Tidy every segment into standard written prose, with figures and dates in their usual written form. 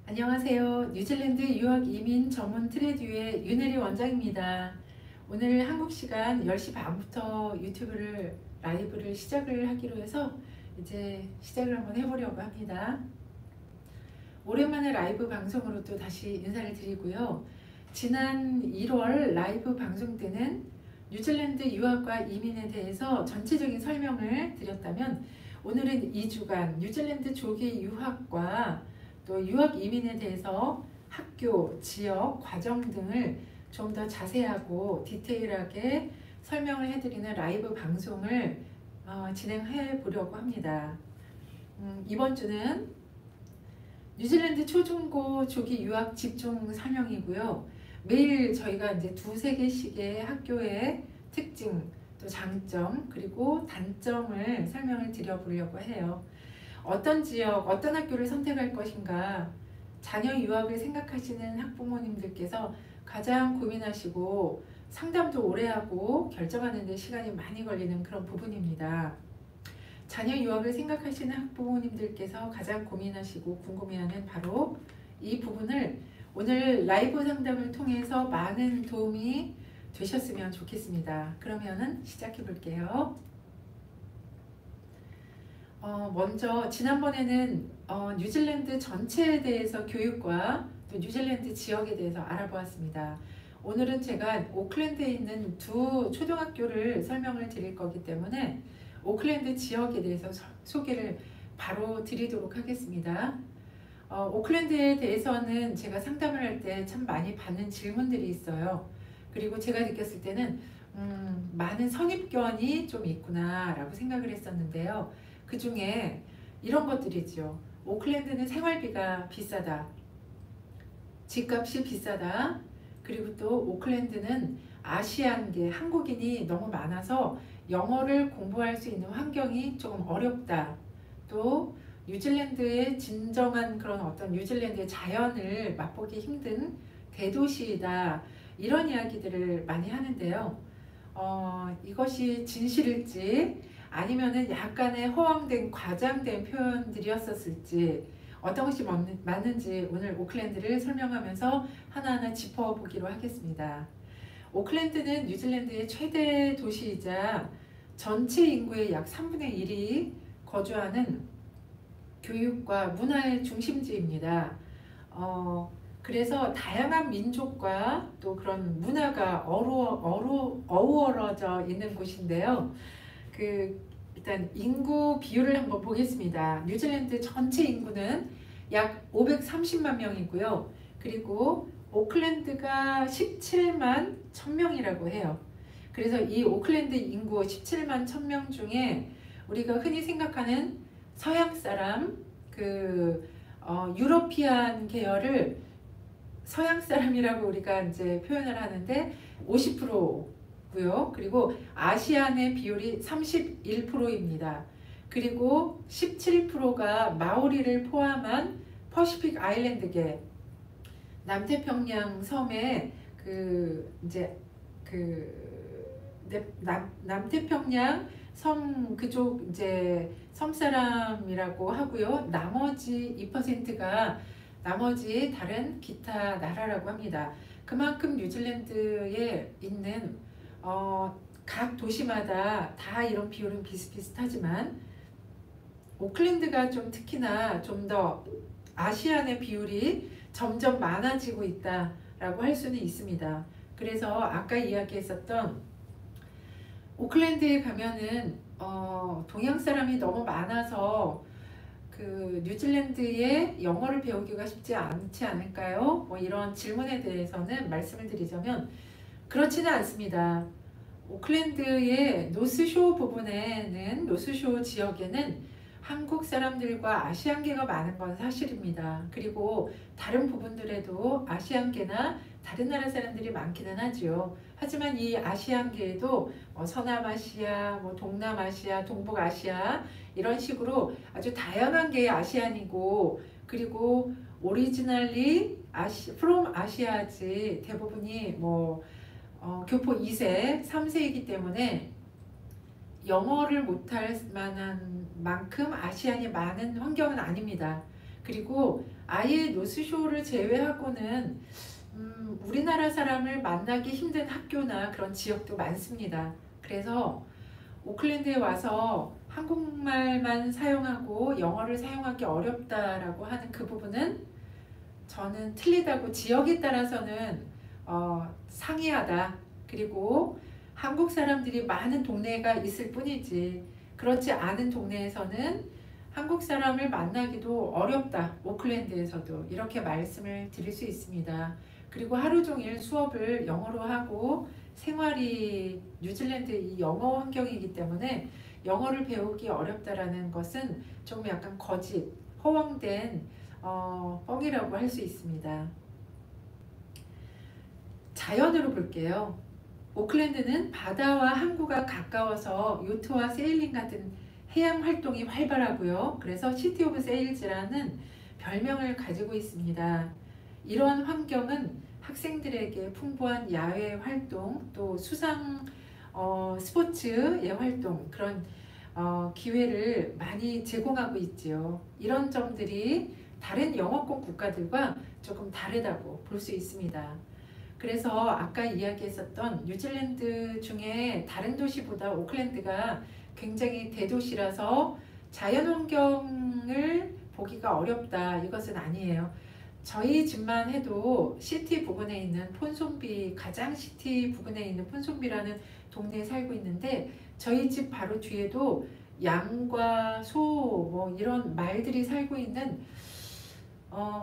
안녕하세요. 뉴질랜드 유학 이민 전문 트레듀의 윤혜리 원장입니다. 오늘 한국 시간 10시 반부터 유튜브를 라이브를 시작을 하기로 해서 이제 시작을 한번 해보려고 합니다. 오랜만에 라이브 방송으로 또 다시 인사를 드리고요. 지난 1월 라이브 방송 때는 뉴질랜드 유학과 이민에 대해서 전체적인 설명을 드렸다면 오늘은 2주간 뉴질랜드 조기 유학과 또 유학 이민에 대해서 학교, 지역, 과정 등을 좀 더 자세하고 디테일하게 설명을 해드리는 라이브 방송을 진행해 보려고 합니다. 이번 주는 뉴질랜드 초중고 조기 유학 집중 설명이고요. 매일 저희가 이제 두세 개씩의 학교의 특징, 또 장점, 그리고 단점을 설명을 드려보려고 해요. 어떤 지역, 어떤 학교를 선택할 것인가, 자녀 유학을 생각하시는 학부모님들께서 가장 고민하시고 상담도 오래 하고 결정하는 데 시간이 많이 걸리는 그런 부분입니다. 자녀 유학을 생각하시는 학부모님들께서 가장 고민하시고 궁금해하는 바로 이 부분을 오늘 라이브 상담을 통해서 많은 도움이 되셨으면 좋겠습니다. 그러면은 시작해 볼게요. 먼저 지난번에는 뉴질랜드 전체에 대해서 교육과 또 뉴질랜드 지역에 대해서 알아보았습니다. 오늘은 제가 오클랜드에 있는 두 초등학교를 설명을 드릴 거기 때문에 오클랜드 지역에 대해서 소개를 바로 드리도록 하겠습니다. 오클랜드에 대해서는 제가 상담을 할 때 참 많이 받는 질문들이 있어요. 그리고 제가 느꼈을 때는 많은 선입견이 좀 있구나 라고 생각을 했었는데요. 그 중에 이런 것들이죠. 오클랜드는 생활비가 비싸다. 집값이 비싸다. 그리고 또 오클랜드는 아시안계, 한국인이 너무 많아서 영어를 공부할 수 있는 환경이 조금 어렵다. 또 뉴질랜드의 진정한 그런 어떤 뉴질랜드의 자연을 맛보기 힘든 대도시이다. 이런 이야기들을 많이 하는데요. 이것이 진실일지 아니면은 약간의 허황된 과장된 표현들이었었을지 어떤 것이 맞는지 오늘 오클랜드를 설명하면서 하나하나 짚어보기로 하겠습니다. 오클랜드는 뉴질랜드의 최대 도시이자 전체 인구의 약 3분의 1이 거주하는 교육과 문화의 중심지입니다. 그래서 다양한 민족과 또 그런 문화가 어우러져 있는 곳인데요. 일단 인구 비율을 한번 보겠습니다. 뉴질랜드 전체 인구는 약 530만 명이고요. 그리고 오클랜드가 17만 1000명이라고 해요. 그래서 이 오클랜드 인구 17만 1000명 중에 우리가 흔히 생각하는 서양 사람, 유러피안 계열을 서양 사람이라고 우리가 이제 표현을 하는데 50%고요. 그리고 아시안의 비율이 31%입니다. 그리고 17%가 마오리를 포함한 퍼시픽 아일랜드계, 남태평양 섬의 남태평양 섬 그쪽 이제 섬 사람이라고 하고요. 나머지 2%가 나머지 다른 기타 나라라고 합니다. 그만큼 뉴질랜드에 있는 각 도시마다 다 이런 비율은 비슷비슷하지만 오클랜드가 좀 특히나 좀 더 아시안의 비율이 점점 많아지고 있다라고 할 수는 있습니다. 그래서 아까 이야기했었던 오클랜드에 가면은 동양 사람이 너무 많아서 뉴질랜드에 영어를 배우기가 쉽지 않지 않을까요? 뭐 이런 질문에 대해서는 말씀을 드리자면 그렇지는 않습니다. 오클랜드의 노스쇼 부분에는 노스쇼 지역에는 한국 사람들과 아시안계가 많은 건 사실입니다. 그리고 다른 부분들에도 아시안계나 다른 나라 사람들이 많기는 하죠. 하지만 이 아시안계에도 서남아시아, 동남아시아, 동북아시아 이런 식으로 아주 다양한 게 아시안이고 그리고 오리지널리 from 아시아지 대부분이 교포 2세, 3세이기 때문에 영어를 못할 만한 만큼 아시안이 많은 환경은 아닙니다. 그리고 아예 노스쇼어를 제외하고는 우리나라 사람을 만나기 힘든 학교나 그런 지역도 많습니다. 그래서 오클랜드에 와서 한국말만 사용하고 영어를 사용하기 어렵다라고 하는 그 부분은 저는 틀리다고, 지역에 따라서는 상이하다. 그리고 한국 사람들이 많은 동네가 있을 뿐이지 그렇지 않은 동네에서는 한국 사람을 만나기도 어렵다. 오클랜드에서도 이렇게 말씀을 드릴 수 있습니다. 그리고 하루 종일 수업을 영어로 하고 생활이 뉴질랜드 이 영어 환경이기 때문에 영어를 배우기 어렵다라는 것은 좀 약간 거짓, 허황된 뻥이라고 할 수 있습니다. 자연으로 볼게요. 오클랜드는 바다와 항구가 가까워서 요트와 세일링 같은 해양 활동이 활발하고요. 그래서 시티 오브 세일즈라는 별명을 가지고 있습니다. 이런 환경은 학생들에게 풍부한 야외 활동, 또 수상 스포츠의 활동, 그런 기회를 많이 제공하고 있지요. 이런 점들이 다른 영어권 국가들과 조금 다르다고 볼 수 있습니다. 그래서 아까 이야기했었던 뉴질랜드 중에 다른 도시보다 오클랜드가 굉장히 대도시라서 자연환경을 보기가 어렵다, 이것은 아니에요. 저희 집만 해도 시티 부근에 있는 폰손비, 가장 시티 부근에 있는 폰손비라는 동네에 살고 있는데 저희 집 바로 뒤에도 양과 소, 뭐 이런 말들이 살고 있는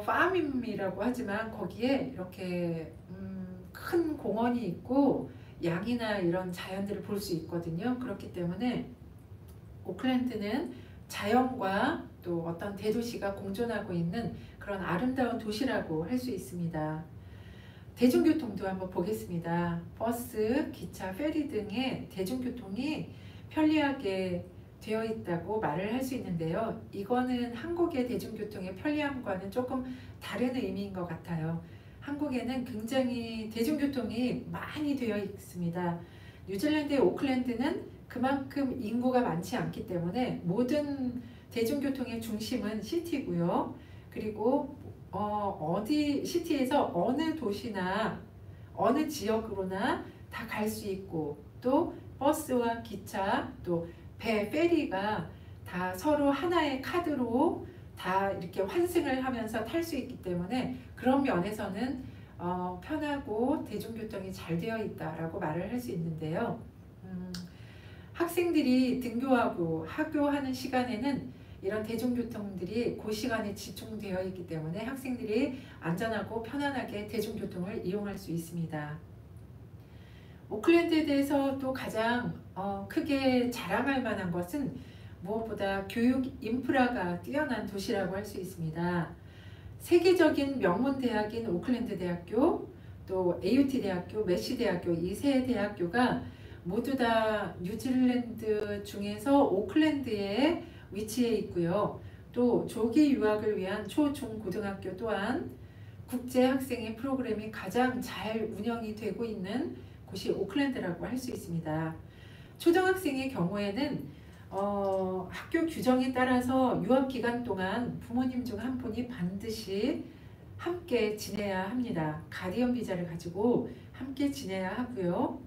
파임이라고 하지만 거기에 이렇게 큰 공원이 있고 양이나 이런 자연들을 볼 수 있거든요. 그렇기 때문에 오클랜드는 자연과 또 어떤 대도시가 공존하고 있는 그런 아름다운 도시라고 할 수 있습니다. 대중교통도 한번 보겠습니다. 버스, 기차, 페리 등의 대중교통이 편리하게 되어 있다고 말을 할 수 있는데요. 이거는 한국의 대중교통의 편리함과는 조금 다른 의미인 것 같아요. 한국에는 굉장히 대중교통이 많이 되어 있습니다. 뉴질랜드의 오클랜드는 그만큼 인구가 많지 않기 때문에 모든 대중교통의 중심은 시티고요. 그리고 어디 시티에서 어느 도시나 어느 지역으로나 다 갈 수 있고, 또 버스와 기차, 또 배, 페리가 다 서로 하나의 카드로 다 이렇게 환승을 하면서 탈 수 있기 때문에 그런 면에서는 편하고 대중교통이 잘 되어 있다라고 말을 할 수 있는데요. 학생들이 등교하고 학교하는 시간에는 이런 대중교통들이 그 시간에 집중되어 있기 때문에 학생들이 안전하고 편안하게 대중교통을 이용할 수 있습니다. 오클랜드에 대해서 또 가장 크게 자랑할 만한 것은 무엇보다 교육 인프라가 뛰어난 도시라고 할 수 있습니다. 세계적인 명문 대학인 오클랜드 대학교, 또 AUT 대학교, 메시 대학교, 이 세 대학교가 모두 다 뉴질랜드 중에서 오클랜드에 위치해 있고요. 또 조기 유학을 위한 초, 중, 고등학교 또한 국제 학생의 프로그램이 가장 잘 운영이 되고 있는 곳이 오클랜드라고 할 수 있습니다. 초등학생의 경우에는 학교 규정에 따라서 유학 기간 동안 부모님 중 한 분이 반드시 함께 지내야 합니다. 가디언 비자를 가지고 함께 지내야 하고요.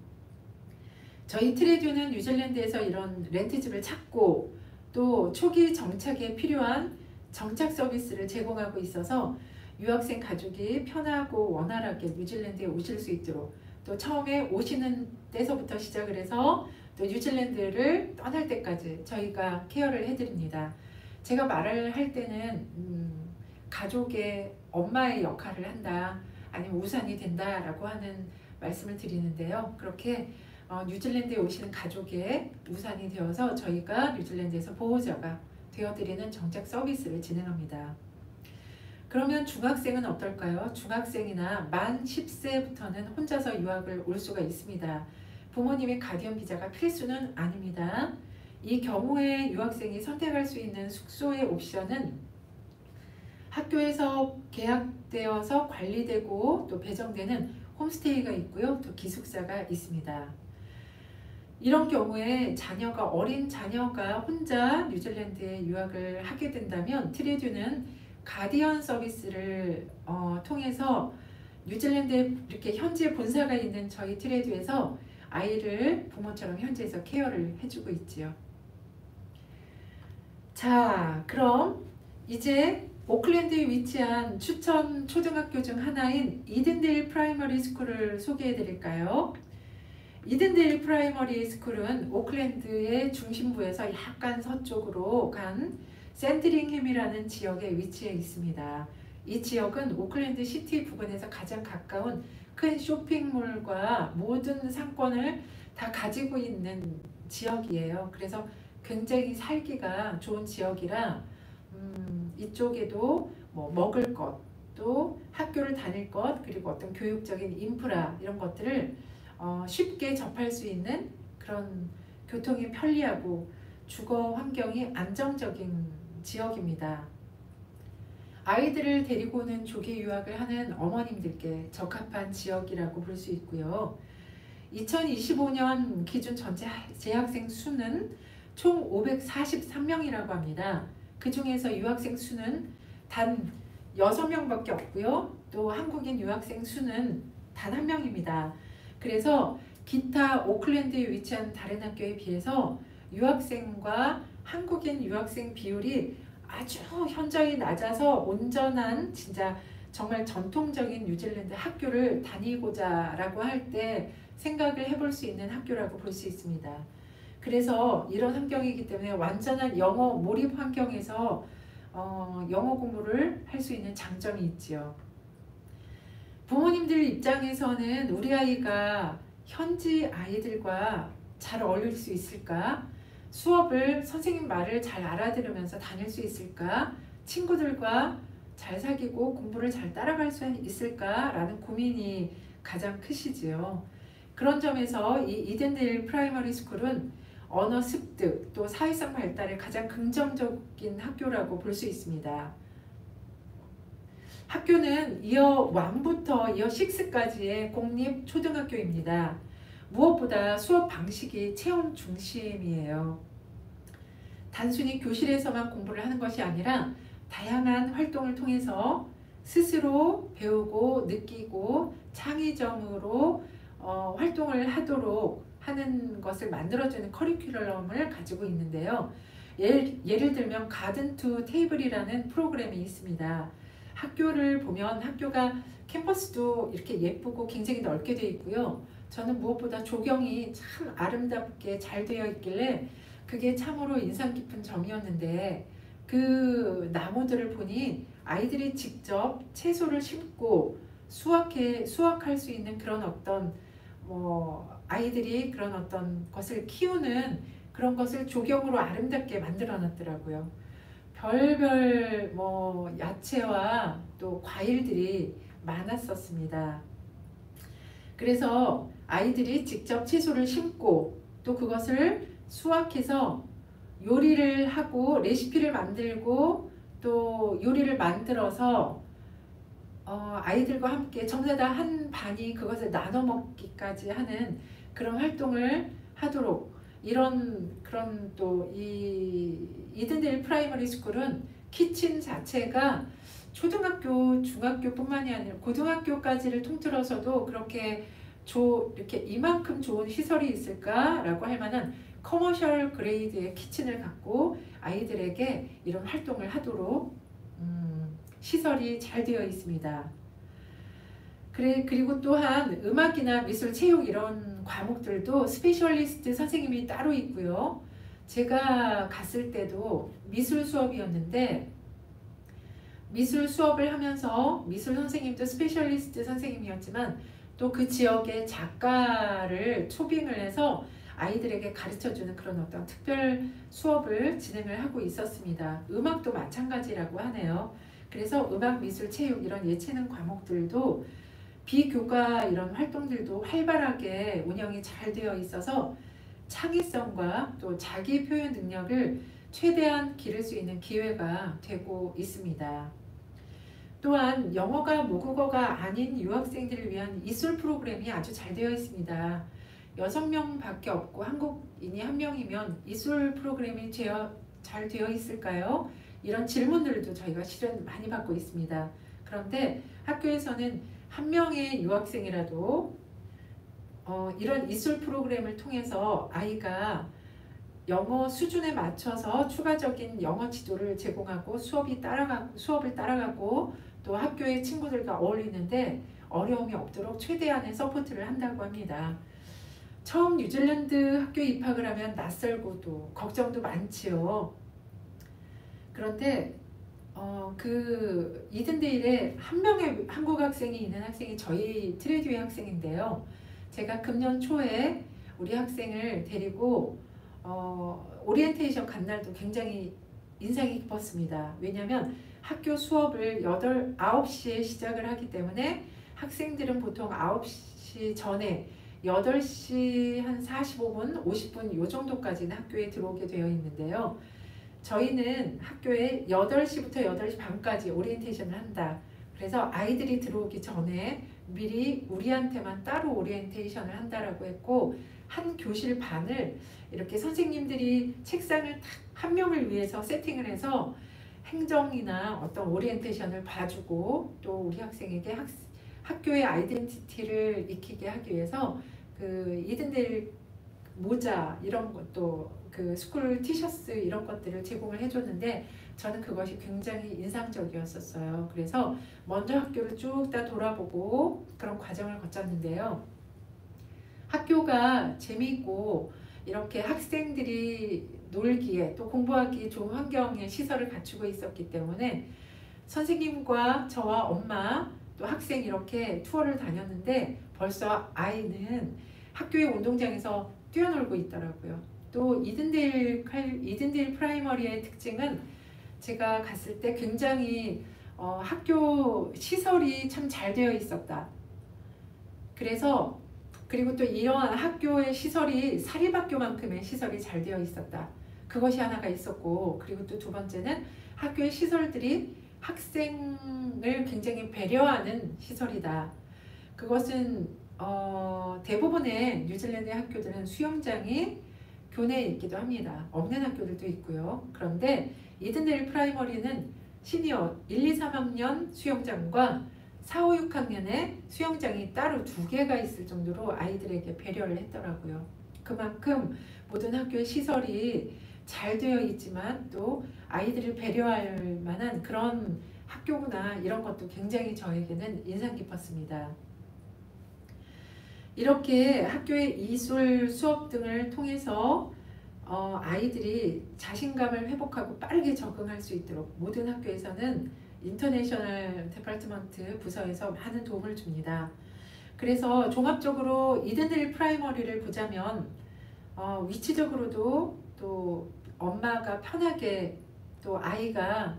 저희 트레듀는 뉴질랜드에서 이런 렌트집을 찾고 또 초기 정착에 필요한 정착 서비스를 제공하고 있어서 유학생 가족이 편하고 원활하게 뉴질랜드에 오실 수 있도록, 또 처음에 오시는 때서부터 시작을 해서 또 뉴질랜드를 떠날 때까지 저희가 케어를 해드립니다. 제가 말을 할 때는 가족의 엄마의 역할을 한다, 아니면 우산이 된다 라고 하는 말씀을 드리는데요. 그렇게 뉴질랜드에 오시는 가족의 우산이 되어서 저희가 뉴질랜드에서 보호자가 되어드리는 정착 서비스를 진행합니다. 그러면 중학생은 어떨까요? 중학생이나 만 10세부터는 혼자서 유학을 올 수가 있습니다. 부모님의 가디언 비자가 필수는 아닙니다. 이 경우에 유학생이 선택할 수 있는 숙소의 옵션은 학교에서 계약되어서 관리되고 또 배정되는 홈스테이가 있고요. 또 기숙사가 있습니다. 이런 경우에 어린 자녀가 혼자 뉴질랜드에 유학을 하게 된다면 트레듀는 가디언 서비스를 통해서 뉴질랜드에 이렇게 현지에 본사가 있는 저희 트레듀에서 아이를 부모처럼 현지에서 케어를 해주고 있지요. 자, 그럼 이제 오클랜드에 위치한 추천 초등학교 중 하나인 이든데일 프라이머리 스쿨을 소개해 드릴까요? 이든데일 프라이머리 스쿨은 오클랜드의 중심부에서 약간 서쪽으로 간 샌드링햄이라는 지역에 위치해 있습니다. 이 지역은 오클랜드 시티 부근에서 가장 가까운 큰 쇼핑몰과 모든 상권을 다 가지고 있는 지역이에요. 그래서 굉장히 살기가 좋은 지역이라 이쪽에도 뭐 먹을 것, 또 학교를 다닐 것, 그리고 어떤 교육적인 인프라 이런 것들을 쉽게 접할 수 있는 그런 교통이 편리하고 주거 환경이 안정적인 지역입니다. 아이들을 데리고 오는 조기 유학을 하는 어머님들께 적합한 지역이라고 볼 수 있고요. 2025년 기준 전체 재학생 수는 총 543명이라고 합니다. 그 중에서 유학생 수는 단 6명밖에 없고요. 또 한국인 유학생 수는 단 1명입니다. 그래서 기타 오클랜드에 위치한 다른 학교에 비해서 유학생과 한국인 유학생 비율이 아주 현저히 낮아서 온전한 진짜 정말 전통적인 뉴질랜드 학교를 다니고자 라고 할 때 생각을 해볼 수 있는 학교라고 볼 수 있습니다. 그래서 이런 환경이기 때문에 완전한 영어 몰입 환경에서 영어 공부를 할 수 있는 장점이 있지요. 부모님들 입장에서는 우리 아이가 현지 아이들과 잘 어울릴 수 있을까? 수업을 선생님 말을 잘 알아들으면서 다닐 수 있을까? 친구들과 잘 사귀고 공부를 잘 따라갈 수 있을까? 라는 고민이 가장 크시지요. 그런 점에서 이 이든데일 프라이머리 스쿨은 언어 습득 또 사회성 발달에 가장 긍정적인 학교라고 볼 수 있습니다. 학교는 이어 1부터 이어 6까지의 공립 초등학교입니다. 무엇보다 수업 방식이 체험 중심이에요. 단순히 교실에서만 공부를 하는 것이 아니라 다양한 활동을 통해서 스스로 배우고 느끼고 창의적으로 활동을 하도록 하는 것을 만들어주는 커리큘럼을 가지고 있는데요. 예를 들면 가든 투 테이블이라는 프로그램이 있습니다. 학교를 보면 학교가 캠퍼스도 이렇게 예쁘고 굉장히 넓게 되어 있고요. 저는 무엇보다 조경이 참 아름답게 잘 되어 있길래 그게 참으로 인상 깊은 점이었는데 그 나무들을 보니 아이들이 직접 채소를 심고 수확할 수 있는 그런 어떤 아이들이 그런 어떤 것을 키우는 그런 것을 조경으로 아름답게 만들어 놨더라고요. 별별 야채와 또 과일들이 많았었습니다. 그래서 아이들이 직접 채소를 심고 또 그것을 수확해서 요리를 하고 레시피를 만들고 또 요리를 만들어서 아이들과 함께 전부 다 한 반이 그것을 나눠 먹기까지 하는 그런 활동을 하도록 그런 또 이 이든데일 프라이머리 스쿨은 키친 자체가 초등학교, 중학교뿐만이 아니라 고등학교까지를 통틀어서도 그렇게 이렇게 이만큼 좋은 시설이 있을까라고 할 만한 커머셜 그레이드의 키친을 갖고 아이들에게 이런 활동을 하도록 시설이 잘 되어 있습니다. 그리고 또한 음악이나 미술, 체육 이런 과목들도 스페셜리스트 선생님이 따로 있고요. 제가 갔을 때도 미술 수업이었는데 미술 수업을 하면서 미술 선생님도 스페셜리스트 선생님이었지만 또 그 지역의 작가를 초빙을 해서 아이들에게 가르쳐주는 그런 어떤 특별 수업을 진행을 하고 있었습니다. 음악도 마찬가지라고 하네요. 그래서 음악, 미술, 체육 이런 예체능 과목들도 비교과 이런 활동들도 활발하게 운영이 잘 되어 있어서 창의성과 또 자기 표현 능력을 최대한 기를 수 있는 기회가 되고 있습니다. 또한 영어가 모국어가 아닌 유학생들을 위한 이술 프로그램이 아주 잘 되어 있습니다. 6명밖에 없고 한국인이 1명이면 이술 프로그램이 잘 되어 있을까요? 이런 질문들도 저희가 실은 많이 받고 있습니다. 그런데 학교에서는 한 명의 유학생이라도 이런 이술 프로그램을 통해서 아이가 영어 수준에 맞춰서 추가적인 영어 지도를 제공하고 수업을 따라가고 또 학교의 친구들과 어울리는데 어려움이 없도록 최대한의 서포트를 한다고 합니다. 처음 뉴질랜드 학교에 입학을 하면 낯설고도 걱정도 많지요. 그런데 그 이든데일에 한 명의 한국 학생이 있는 학생이 저희 트레듀의 학생인데요. 제가 금년 초에 우리 학생을 데리고 오리엔테이션 간 날도 굉장히 인상이 깊었습니다. 왜냐하면 학교 수업을 9시에 시작을 하기 때문에 학생들은 보통 9시 전에 8시 한 45분, 50분 요 정도까지는 학교에 들어오게 되어 있는데요. 저희는 학교에 8시부터 8시 반까지 오리엔테이션을 한다. 그래서 아이들이 들어오기 전에 미리 우리한테만 따로 오리엔테이션을 한다라고 했고, 한 교실 반을 이렇게 선생님들이 책상을 딱 한 명을 위해서 세팅을 해서 행정이나 어떤 오리엔테이션을 봐주고 또 우리 학생에게 학교의 아이덴티티를 익히게 하기 위해서 그 이든데일 모자 이런 것도 그 스쿨 티셔츠 이런 것들을 제공을 해줬는데 저는 그것이 굉장히 인상적이었었어요. 그래서 먼저 학교를 쭉 다 돌아보고 그런 과정을 거쳤는데요. 학교가 재미있고 이렇게 학생들이 놀기에 또 공부하기 좋은 환경의 시설을 갖추고 있었기 때문에 선생님과 저와 엄마 또 학생 이렇게 투어를 다녔는데 벌써 아이는 학교의 운동장에서 뛰어놀고 있더라고요. 또 이든데일 프라이머리의 특징은 제가 갔을 때 굉장히 학교 시설이 참 잘 되어 있었다. 그리고 또 이러한 학교의 시설이 사립학교만큼의 시설이 잘 되어 있었다. 그것이 하나가 있었고, 그리고 또 두 번째는 학교의 시설들이 학생을 굉장히 배려하는 시설이다. 그것은 대부분의 뉴질랜드 학교들은 수영장이 교내에 있기도 합니다. 없는 학교들도 있고요. 그런데 이든데일 프라이머리는 시니어 1, 2, 3학년 수영장과 4, 5, 6학년에 수영장이 따로 2개가 있을 정도로 아이들에게 배려를 했더라고요. 그만큼 모든 학교의 시설이 잘 되어 있지만 또 아이들을 배려할 만한 그런 학교구나, 이런 것도 굉장히 저에게는 인상 깊었습니다. 이렇게 학교의 이술 수업 등을 통해서 아이들이 자신감을 회복하고 빠르게 적응할 수 있도록 모든 학교에서는 인터내셔널 디파트먼트 부서에서 많은 도움을 줍니다. 그래서 종합적으로 이든데일 프라이머리를 보자면 위치적으로도 또 엄마가 편하게 또 아이가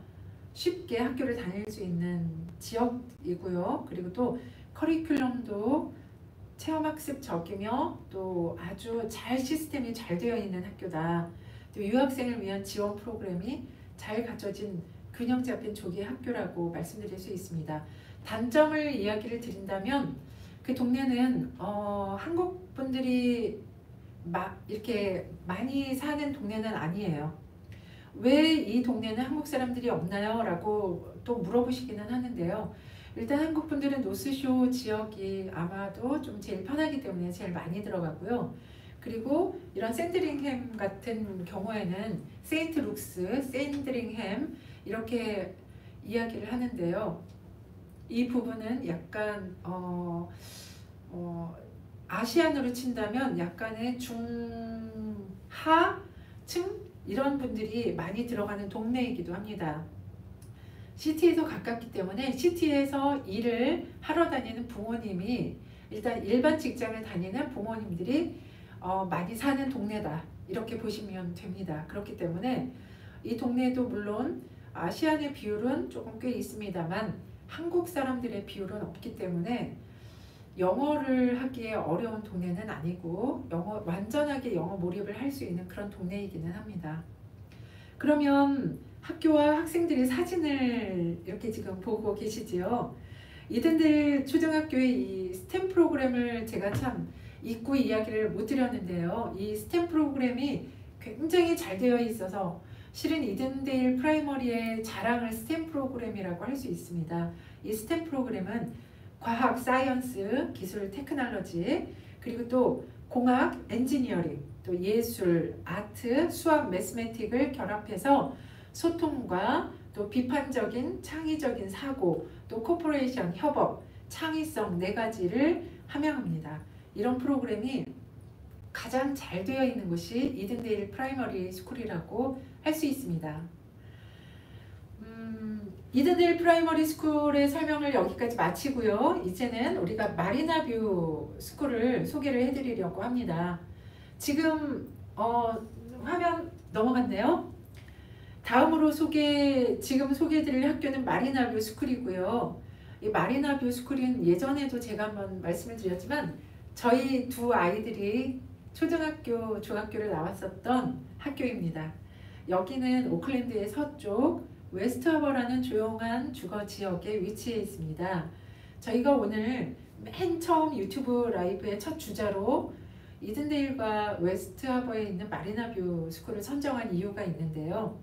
쉽게 학교를 다닐 수 있는 지역이고요. 그리고 또 커리큘럼도 체험학습적이며 또 아주 시스템이 잘 되어 있는 학교다. 또 유학생을 위한 지원 프로그램이 잘 갖춰진 균형 잡힌 조기 학교라고 말씀드릴 수 있습니다. 단점을 이야기를 드린다면 그 동네는 한국 분들이 이렇게 많이 사는 동네는 아니에요. 왜 이 동네는 한국 사람들이 없나요? 라고 또 물어보시기는 하는데요. 일단 한국 분들은 노스쇼 지역이 아마도 좀 제일 편하기 때문에 제일 많이 들어가고요. 그리고 이런 샌드링햄 같은 경우에는 세인트 룩스, 샌드링햄 이렇게 이야기를 하는데요. 이 부분은 약간 아시안으로 친다면 약간의 중하층 이런 분들이 많이 들어가는 동네이기도 합니다. 시티에서 가깝기 때문에 시티에서 일을 하러 다니는 부모님이 일단 일반 직장을 다니는 부모님들이 많이 사는 동네다, 이렇게 보시면 됩니다. 그렇기 때문에 이 동네도 물론 아시안의 비율은 조금 꽤 있습니다만 한국 사람들의 비율은 없기 때문에 영어를 하기에 어려운 동네는 아니고 완전하게 영어 몰입을 할 수 있는 그런 동네이기는 합니다. 그러면 학교와 학생들이 사진을 이렇게 지금 보고 계시지요. 이든데일 초등학교의 이 스템 프로그램을 제가 참 잊고 이야기를 못 드렸는데요. 이 스템 프로그램이 굉장히 잘 되어 있어서 실은 이든데일 프라이머리의 자랑을 스템 프로그램이라고 할 수 있습니다. 이 스템 프로그램은 과학, 사이언스, 기술, 테크놀로지, 그리고 또 공학, 엔지니어링, 또 예술, 아트, 수학, 매스매틱을 결합해서 소통과 또 비판적인 창의적인 사고, 또 코퍼레이션, 협업, 창의성 네 가지를 함양합니다. 이런 프로그램이 가장 잘 되어 있는 곳이 이든데일 프라이머리 스쿨이라고 할 수 있습니다. 이든데일 프라이머리 스쿨의 설명을 여기까지 마치고요. 이제는 우리가 마리나뷰 스쿨을 소개를 해드리려고 합니다. 지금 화면 넘어갔네요. 다음으로 지금 소개해드릴 학교는 마리나뷰 스쿨이고요. 이 마리나뷰 스쿨은 예전에도 제가 한번 말씀을 드렸지만 저희 두 아이들이 초등학교, 중학교를 나왔었던 학교입니다. 여기는 오클랜드의 서쪽 웨스트하버라는 조용한 주거 지역에 위치해 있습니다. 저희가 오늘 맨 처음 유튜브 라이브의 첫 주자로 이든데일과 웨스트하버에 있는 마리나뷰 스쿨을 선정한 이유가 있는데요.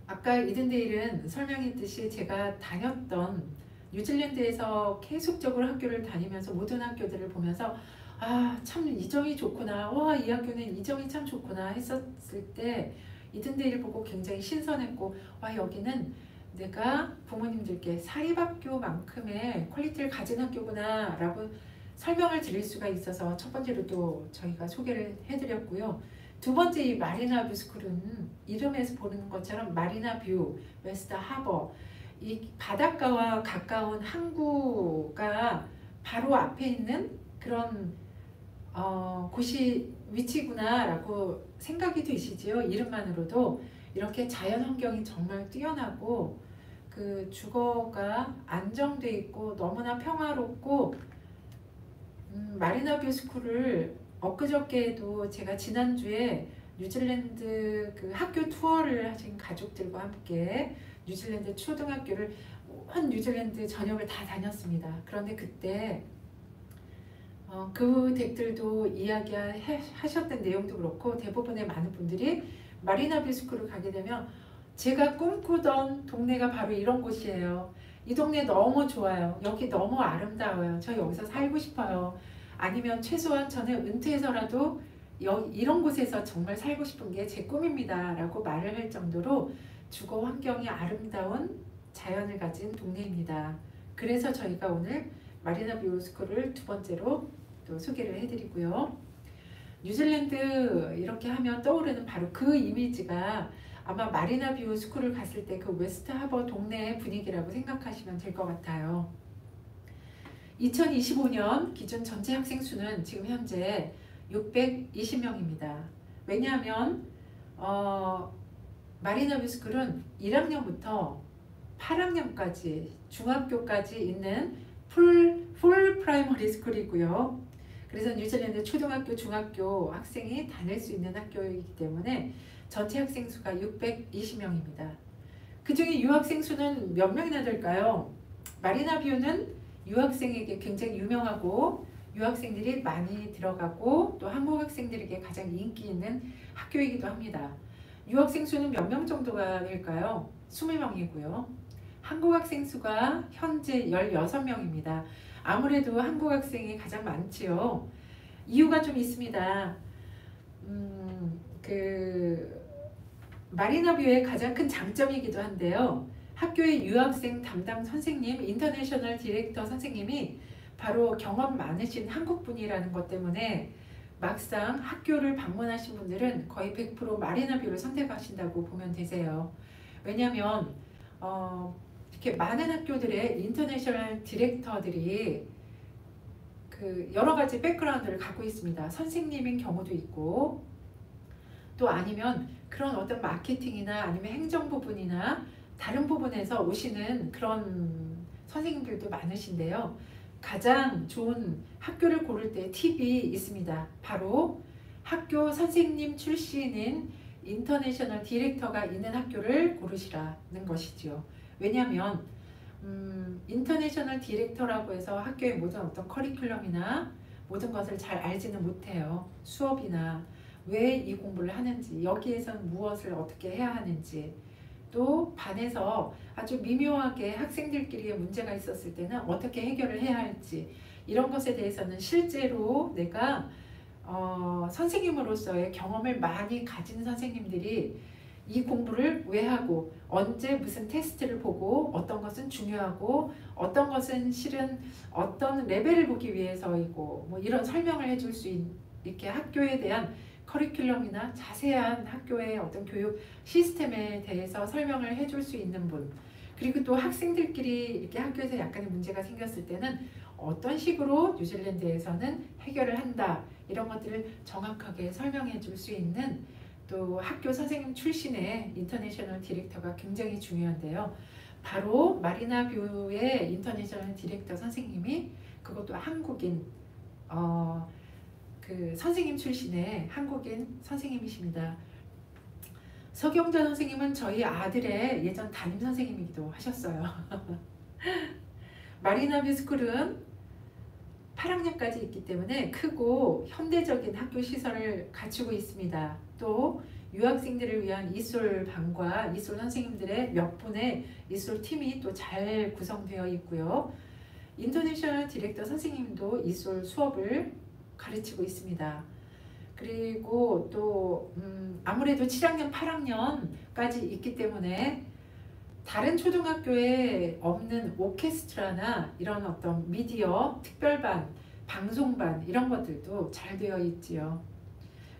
아까 이든데일은 설명했듯이 제가 다녔던 뉴질랜드에서 계속적으로 학교를 다니면서 모든 학교들을 보면서 아, 참 이 점이 좋구나, 와, 이 학교는 이 점이 참 좋구나 했었을 때 이든데일을 보고 굉장히 신선했고, 와, 여기는 내가 부모님들께 사립학교만큼의 퀄리티를 가진 학교구나 라고 설명을 드릴 수가 있어서 첫 번째로 또 저희가 소개를 해드렸고요. 두 번째, 이 마리나뷰 스쿨은 이름에서 보는 것처럼 마리나뷰, 웨스트 하버, 이 바닷가와 가까운 항구가 바로 앞에 있는 그런 곳이 위치구나 라고 생각이 되시지요. 이름만으로도 이렇게 자연 환경이 정말 뛰어나고 그 주거가 안정돼 있고 너무나 평화롭고 마리나뷰 스쿨을 엊그저께도 제가 지난주에 뉴질랜드 그 학교 투어를 하신 가족들과 함께 뉴질랜드 초등학교를 온 뉴질랜드 전역을 다 다녔습니다. 그런데 그때 그 댁들도 이야기하셨던 내용도 그렇고 대부분의 많은 분들이 마리나뷰 스쿨을 가게 되면 제가 꿈꾸던 동네가 바로 이런 곳이에요. 이 동네 너무 좋아요. 여기 너무 아름다워요. 저 여기서 살고 싶어요. 아니면 최소한 저는 은퇴해서라도 이런 곳에서 정말 살고 싶은 게 제 꿈입니다 라고 말을 할 정도로 주거 환경이 아름다운 자연을 가진 동네입니다. 그래서 저희가 오늘 마리나뷰 스쿨을 두 번째로 또 소개를 해드리고요. 뉴질랜드 이렇게 하면 떠오르는 바로 그 이미지가 아마 마리나뷰 스쿨을 갔을 때 그 웨스트 하버 동네의 분위기라고 생각하시면 될 것 같아요. 2025년 기준 전체 학생 수는 지금 현재 620명입니다. 왜냐하면 마리나뷰 스쿨은 1학년부터 8학년까지 중학교까지 있는 풀 프라이머리 스쿨이고요. 그래서 뉴질랜드 초등학교, 중학교 학생이 다닐 수 있는 학교이기 때문에 전체 학생 수가 620명입니다. 그 중에 유학생 수는 몇 명이나 될까요? 마리나뷰는 유학생에게 굉장히 유명하고 유학생들이 많이 들어가고 또 한국 학생들에게 가장 인기 있는 학교이기도 합니다. 유학생 수는 몇 명 정도가 될까요? 20명이고요. 한국 학생 수가 현재 16명입니다. 아무래도 한국 학생이 가장 많지요. 이유가 좀 있습니다. 마리나뷰의 가장 큰 장점이기도 한데요. 학교의 유학생 담당 선생님, 인터내셔널 디렉터 선생님이 바로 경험 많으신 한국분이라는 것 때문에 막상 학교를 방문하신 분들은 거의 100% 마리나뷰를 선택하신다고 보면 되세요. 왜냐하면 이렇게 많은 학교들의 인터내셔널 디렉터들이 그 여러 가지 백그라운드를 갖고 있습니다. 선생님인 경우도 있고 또 아니면 그런 어떤 마케팅이나 아니면 행정 부분이나 다른 부분에서 오시는 그런 선생님들도 많으신데요. 가장 좋은 학교를 고를 때 팁이 있습니다. 바로 학교 선생님 출신인 인터내셔널 디렉터가 있는 학교를 고르시라는 것이죠. 왜냐하면 인터내셔널 디렉터라고 해서 학교의 모든 어떤 커리큘럼이나 모든 것을 잘 알지는 못해요. 수업이나 왜 이 공부를 하는지, 여기에서는 무엇을 어떻게 해야 하는지, 또 반에서 아주 미묘하게 학생들끼리의 문제가 있었을 때는 어떻게 해결을 해야 할지, 이런 것에 대해서는 실제로 내가 선생님으로서의 경험을 많이 가진 선생님들이 이 공부를 왜 하고 언제 무슨 테스트를 보고 어떤 것은 중요하고 어떤 것은 실은 어떤 레벨을 보기 위해서이고 뭐 이런 설명을 해줄 수 있게 학교에 대한 커리큘럼이나 자세한 학교의 어떤 교육 시스템에 대해서 설명을 해줄 수 있는 분, 그리고 또 학생들끼리 이렇게 학교에서 약간의 문제가 생겼을 때는 어떤 식으로 뉴질랜드에서는 해결을 한다, 이런 것들을 정확하게 설명해 줄 수 있는 또 학교 선생님 출신의 인터내셔널 디렉터가 굉장히 중요한데요. 바로 마리나뷰의 인터내셔널 디렉터 선생님이, 그것도 한국인 그 선생님 출신의 한국인 선생님이십니다. 서경자 선생님은 저희 아들의 예전 담임 선생님이기도 하셨어요. 마리나뷰 스쿨은 8학년까지 있기 때문에 크고 현대적인 학교 시설을 갖추고 있습니다. 또 유학생들을 위한 이솔반과 이솔 선생님들의 몇 분의 이솔 팀이 또 잘 구성되어 있고요. 인터내셔널 디렉터 선생님도 이솔 수업을 가르치고 있습니다. 그리고 또 아무래도 7학년, 8학년까지 있기 때문에 다른 초등학교에 없는 오케스트라나 이런 어떤 미디어, 특별반, 방송반 이런 것들도 잘 되어 있지요.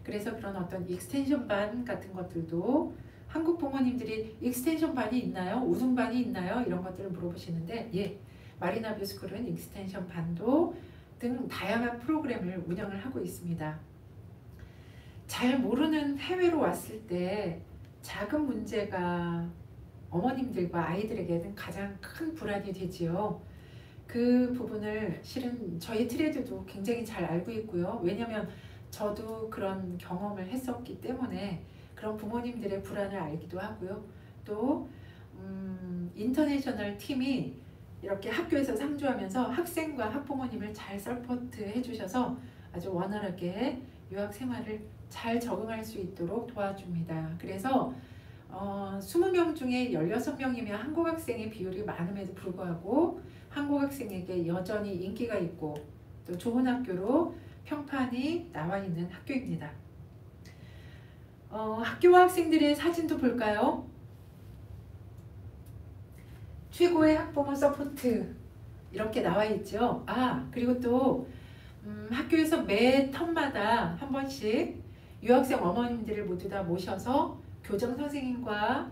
그래서 그런 어떤 익스텐션 반 같은 것들도 한국 부모님들이 익스텐션 반이 있나요? 우등반이 있나요? 이런 것들을 물어보시는데, 예, 마리나뷰 스쿨은 익스텐션 반도 등 다양한 프로그램을 운영을 하고 있습니다. 잘 모르는 해외로 왔을 때 작은 문제가 어머님들과 아이들에게는 가장 큰 불안이 되지요. 그 부분을 실은 저희 트레드도 굉장히 잘 알고 있고요. 왜냐하면 저도 그런 경험을 했었기 때문에 그런 부모님들의 불안을 알기도 하고요. 또 인터내셔널 팀이 이렇게 학교에서 상주하면서 학생과 학부모님을 잘 서포트 해주셔서 아주 원활하게 유학 생활을 잘 적응할 수 있도록 도와줍니다. 그래서 20명 중에 16명이면 한국 학생의 비율이 많음에도 불구하고 한국 학생에게 여전히 인기가 있고 또 좋은 학교로 평판이 나와 있는 학교입니다. 학교와 학생들의 사진도 볼까요? 최고의 학부모 서포트 이렇게 나와 있죠. 그리고 또 학교에서 매 텀마다 한 번씩 유학생 어머님들을 모두 다 모셔서 교정 선생님과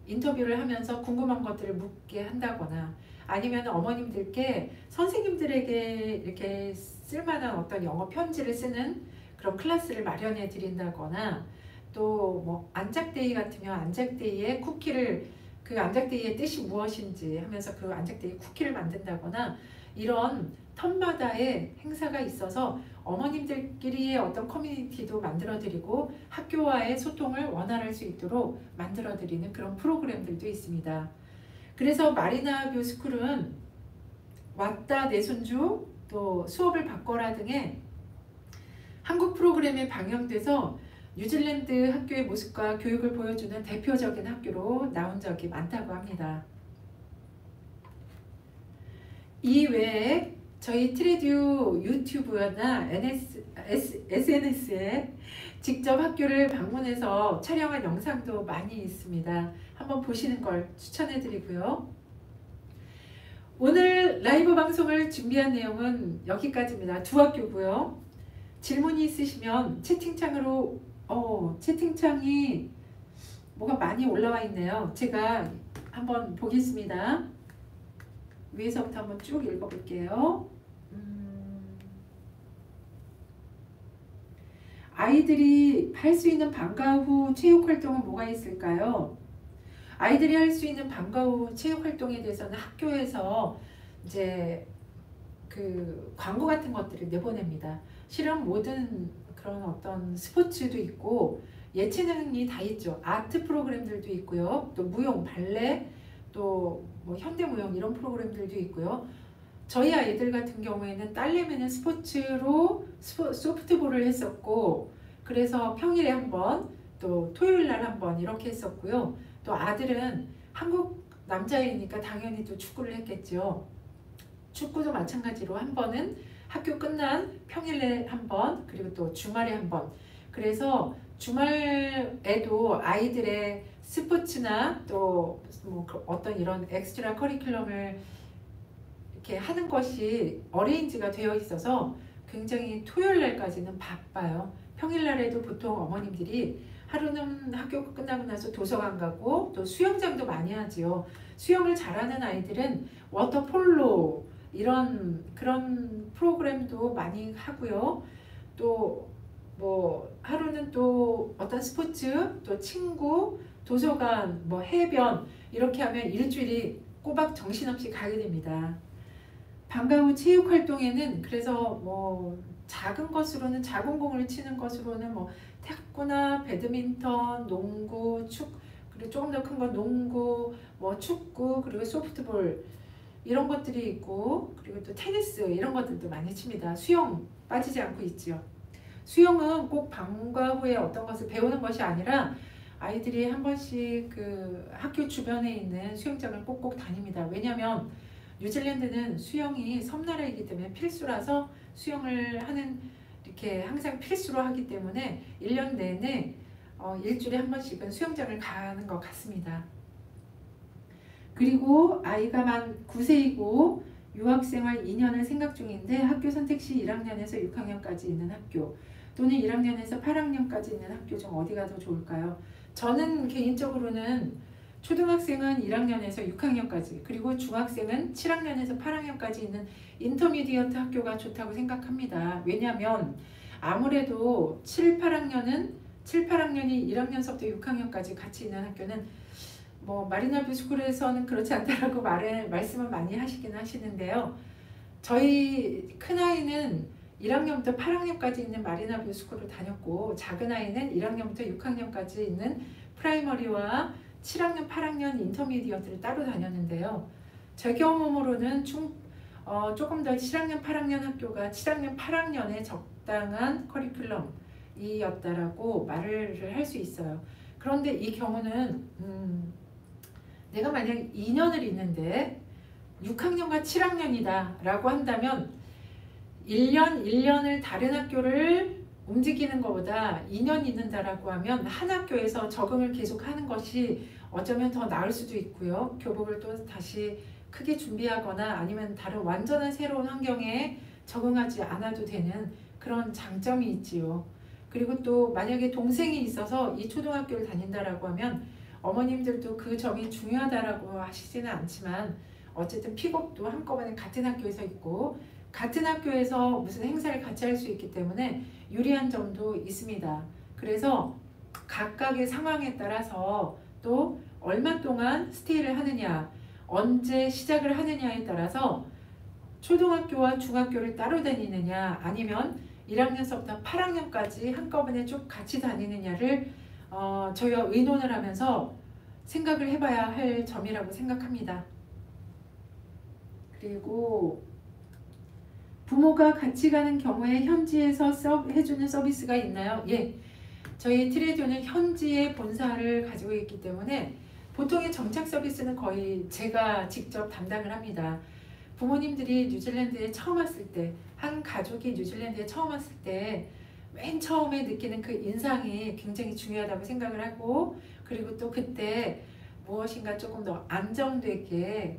인터뷰를 하면서 궁금한 것들을 묻게 한다거나, 아니면 어머님들께 선생님들에게 이렇게 쓸만한 어떤 영어 편지를 쓰는 그런 클래스를 마련해 드린다거나, 또 뭐 안작데이 같으면 안작데이에 쿠키를, 그 안작데이의 뜻이 무엇인지 하면서 그 안작데이 쿠키를 만든다거나, 이런 텀마다의 행사가 있어서 어머님들끼리의 어떤 커뮤니티도 만들어드리고 학교와의 소통을 원활할 수 있도록 만들어드리는 그런 프로그램들도 있습니다. 그래서 마리나뷰 스쿨은 왔다 내 손주, 또 수업을 바꿔라 등의 한국 프로그램에 방영돼서 뉴질랜드 학교의 모습과 교육을 보여주는 대표적인 학교로 나온 적이 많다고 합니다. 이 외에 저희 트레듀 유튜브나 SNS에 직접 학교를 방문해서 촬영한 영상도 많이 있습니다. 한번 보시는 걸 추천해 드리고요. 오늘 라이브 방송을 준비한 내용은 여기까지입니다. 두 학교고요. 질문이 있으시면 채팅창으로, 채팅창이 뭐가 많이 올라와 있네요. 제가 한번 보겠습니다. 위에서부터 한번 쭉 읽어볼게요. 아이들이 할 수 있는 방과 후 체육활동은 뭐가 있을까요? 아이들이 할 수 있는 방과 후 체육활동에 대해서는 학교에서 이제 그 광고 같은 것들을 내보냅니다. 실은 모든 그런 어떤 스포츠도 있고 예체능이 다 있죠. 아트 프로그램들도 있고요. 또 무용, 발레, 또 뭐 현대무용 이런 프로그램들도 있고요. 저희 아이들 같은 경우에는 딸내미는 스포츠로 소프트볼을 했었고, 그래서 평일에 한 번, 또 토요일 날 한 번 이렇게 했었고요. 또 아들은 한국 남자이니까 당연히 또 축구를 했겠죠. 축구도 마찬가지로 한 번은 학교 끝난 평일에 한 번, 그리고 또 주말에 한 번. 그래서 주말에도 아이들의 스포츠나 또 뭐 어떤 이런 엑스트라 커리큘럼을 이렇게 하는 것이 어레인지가 되어 있어서 굉장히 토요일 날까지는 바빠요. 평일 날에도 보통 어머님들이 하루는 학교 끝나고 나서 도서관 가고 또 수영장도 많이 하지요. 수영을 잘하는 아이들은 워터폴로 이런 그런 프로그램도 많이 하고요. 또 뭐 하루는 또 어떤 스포츠, 또 친구, 도서관, 뭐 해변 이렇게 하면 일주일이 꼬박 정신없이 가게 됩니다. 방과 후 체육 활동에는 그래서 뭐 작은 것으로는 작은 공을 치는 것으로는 뭐 탁구나 배드민턴, 농구, 그리고 조금 더 큰 건 농구, 뭐 축구, 그리고 소프트볼 이런 것들이 있고, 그리고 또 테니스 이런 것들도 많이 칩니다. 수영 빠지지 않고 있지요. 수영은 꼭 방과 후에 어떤 것을 배우는 것이 아니라 아이들이 한 번씩 그 학교 주변에 있는 수영장을 꼭꼭 다닙니다. 왜냐하면 뉴질랜드는 수영이 섬나라이기 때문에 필수라서 수영을 하는 이렇게 항상 필수로 하기 때문에 1년 내내 일주일에 한 번씩은 수영장을 가는 것 같습니다. 그리고 아이가 만 9세이고 유학생활 2년을 생각 중인데 학교 선택 시 1학년에서 6학년까지 있는 학교 또는 1학년에서 8학년까지 있는 학교 중 어디가 더 좋을까요? 저는 개인적으로는 초등학생은 1학년에서 6학년까지 그리고 중학생은 7학년에서 8학년까지 있는 인터미디어트 학교가 좋다고 생각합니다. 왜냐하면 아무래도 7, 8학년이 1학년서부터 6학년까지 같이 있는 학교는 뭐 마리나 뷰스쿨에서는 그렇지 않다라고 말씀을 많이 하시긴 하시는데요. 저희 큰아이는 1학년부터 8학년까지 있는 마리나 뷰스쿨을 다녔고 작은 아이는 1학년부터 6학년까지 있는 프라이머리와 7학년, 8학년 인터미디어트를 따로 다녔는데요. 제 경험으로는 조금 더 7학년, 8학년 학교가 7학년, 8학년에 적당한 커리큘럼이었다라고 말을 할 수 있어요. 그런데 이 경우는 내가 만약 2년을 있는데 6학년과 7학년이다 라고 한다면 1년을 다른 학교를 움직이는 것보다 2년 있는다라고 하면 한 학교에서 적응을 계속 하는 것이 어쩌면 더 나을 수도 있고요. 교복을 또 다시 크게 준비하거나 아니면 다른 완전한 새로운 환경에 적응하지 않아도 되는 그런 장점이 있지요. 그리고 또 만약에 동생이 있어서 이 초등학교를 다닌다라고 하면 어머님들도 그 점이 중요하다라고 하시지는 않지만 어쨌든 픽업도 한꺼번에 같은 학교에서 있고 같은 학교에서 무슨 행사를 같이 할 수 있기 때문에 유리한 점도 있습니다. 그래서 각각의 상황에 따라서 또 얼마 동안 스테이를 하느냐, 언제 시작을 하느냐에 따라서 초등학교와 중학교를 따로 다니느냐 아니면 1학년서부터 8학년까지 한꺼번에 쭉 같이 다니느냐를 저희가 의논을 하면서 생각을 해봐야 할 점이라고 생각합니다. 그리고 부모가 같이 가는 경우에 현지에서 해주는 서비스가 있나요? 예, 저희 트레디오는 현지에 본사를 가지고 있기 때문에 보통의 정착 서비스는 거의 제가 직접 담당을 합니다. 부모님들이 뉴질랜드에 처음 왔을 때, 한 가족이 뉴질랜드에 처음 왔을 때 맨 처음에 느끼는 그 인상이 굉장히 중요하다고 생각을 하고, 그리고 또 그때 무엇인가 조금 더 안정되게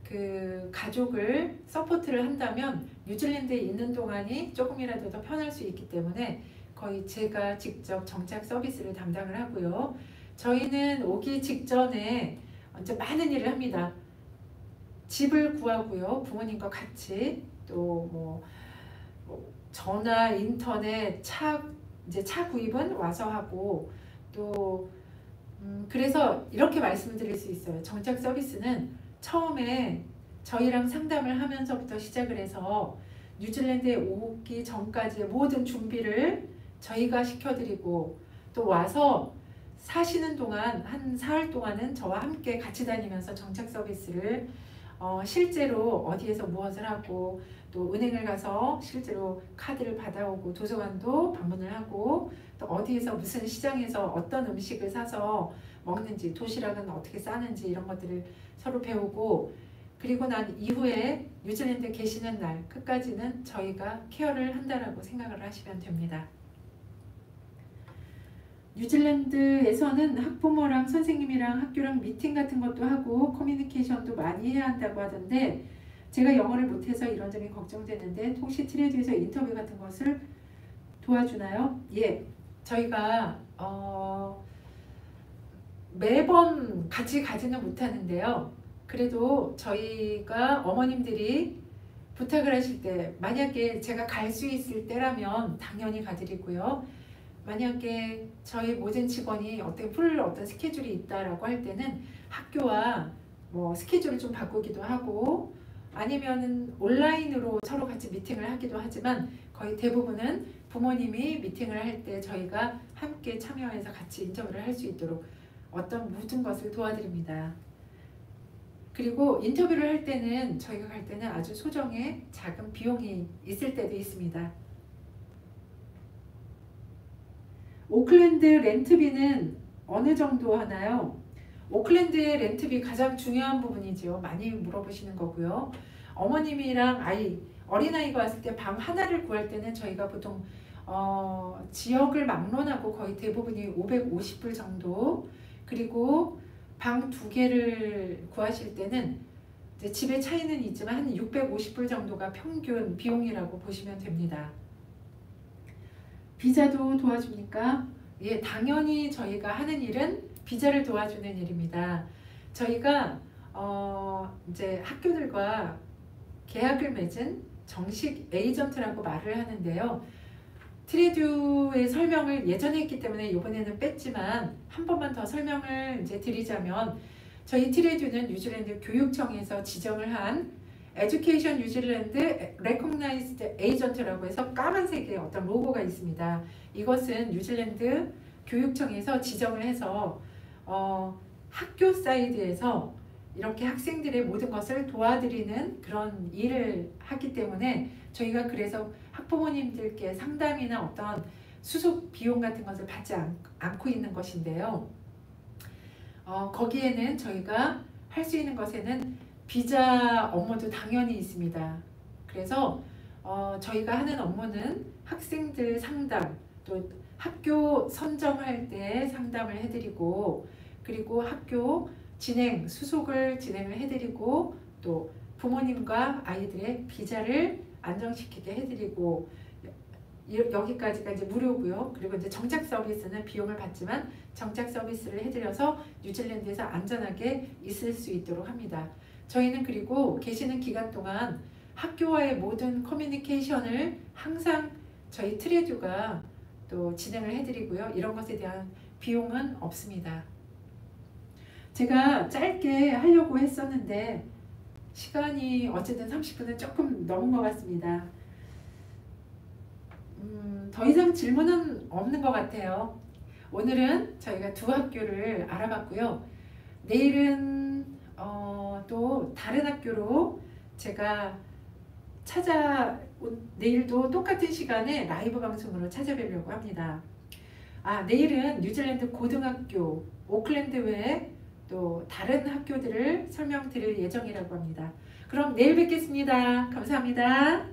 그 가족을 서포트를 한다면 뉴질랜드에 있는 동안이 조금이라도 더 편할 수 있기 때문에 거의 제가 직접 정착 서비스를 담당을 하고요. 저희는 오기 직전에 이제 많은 일을 합니다. 집을 구하고요. 부모님과 같이 또 뭐 전화, 인터넷, 이제 차 구입은 와서 하고 또 그래서 이렇게 말씀을 드릴 수 있어요. 정착 서비스는 처음에 저희랑 상담을 하면서부터 시작을 해서 뉴질랜드에 오기 전까지의 모든 준비를 저희가 시켜드리고 또 와서 사시는 동안 한 사흘 동안은 저와 함께 같이 다니면서 정착 서비스를 실제로 어디에서 무엇을 하고 또 은행을 가서 실제로 카드를 받아오고 도서관도 방문을 하고 또 어디에서 무슨 시장에서 어떤 음식을 사서 먹는지 도시락은 어떻게 싸는지 이런 것들을 서로 배우고 그리고 난 이후에 뉴질랜드에 계시는 날 끝까지는 저희가 케어를 한다라고 생각을 하시면 됩니다. 뉴질랜드에서는 학부모랑 선생님이랑 학교랑 미팅 같은 것도 하고 커뮤니케이션도 많이 해야 한다고 하던데 제가 영어를 못해서 이런 점이 걱정되는데 혹시 트레드에서 인터뷰 같은 것을 도와주나요? 예, 저희가 매번 같이 가지는 못하는데요. 그래도 저희가 어머님들이 부탁을 하실 때 만약에 제가 갈 수 있을 때라면 당연히 가드리고요. 만약에 저희 모든 직원이 어떤 스케줄이 있다라고 할 때는 학교와 뭐 스케줄을 좀 바꾸기도 하고 아니면은 온라인으로 서로 같이 미팅을 하기도 하지만 거의 대부분은 부모님이 미팅을 할 때 저희가 함께 참여해서 같이 인터뷰를 할 수 있도록 모든 것을 도와드립니다. 그리고 인터뷰를 할 때는 저희가 갈 때는 아주 소정의 작은 비용이 있을 때도 있습니다. 오클랜드 렌트비는 어느 정도 하나요? 오클랜드의 렌트비 가장 중요한 부분이죠. 많이 물어보시는 거고요. 어머님이랑 어린아이가 왔을 때 방 하나를 구할 때는 저희가 보통 지역을 막론하고 거의 대부분이 550불 정도 그리고 방 2개를 구하실 때는 이제 집의 차이는 있지만 한 650불 정도가 평균 비용이라고 보시면 됩니다. 비자도 도와줍니까? 예, 당연히 저희가 하는 일은 비자를 도와주는 일입니다. 저희가 이제 학교들과 계약을 맺은 정식 에이전트라고 말을 하는데요. 트레듀의 설명을 예전에 했기 때문에 이번에는 뺐지만 한 번만 더 설명을 이제 드리자면 저희 트레듀는 뉴질랜드 교육청에서 지정을 한 에듀케이션 뉴질랜드 레코그나이즈드 에이전트라고 해서 까만색의 어떤 로고가 있습니다. 이것은 뉴질랜드 교육청에서 지정을 해서 학교 사이드에서 이렇게 학생들의 모든 것을 도와드리는 그런 일을 하기 때문에 저희가 그래서 학부모님들께 상담이나 어떤 수속 비용 같은 것을 받지 않고 있는 것인데요. 거기에는 저희가 할 수 있는 것에는 비자 업무도 당연히 있습니다. 그래서 저희가 하는 업무는 학생들 상담, 또 학교 선정할 때 상담을 해드리고 그리고 학교 수속을 진행을 해드리고 또 부모님과 아이들의 비자를 안정시키게 해드리고 여기까지가 이제 무료고요. 그리고 이제 정착 서비스는 비용을 받지만 정착 서비스를 해드려서 뉴질랜드에서 안전하게 있을 수 있도록 합니다. 저희는 그리고 계시는 기간 동안 학교와의 모든 커뮤니케이션을 항상 저희 트레듀가 또 진행을 해드리고요. 이런 것에 대한 비용은 없습니다. 제가 짧게 하려고 했었는데 시간이 어쨌든 30분은 조금 넘은 것 같습니다. 더 이상 질문은 없는 것 같아요. 오늘은 저희가 2학교를 알아봤고요. 내일은 또 다른 학교로 제가 내일도 똑같은 시간에 라이브 방송으로 찾아뵈려고 합니다. 내일은 뉴질랜드 고등학교, 오클랜드 외에 또 다른 학교들을 설명드릴 예정이라고 합니다. 그럼 내일 뵙겠습니다. 감사합니다.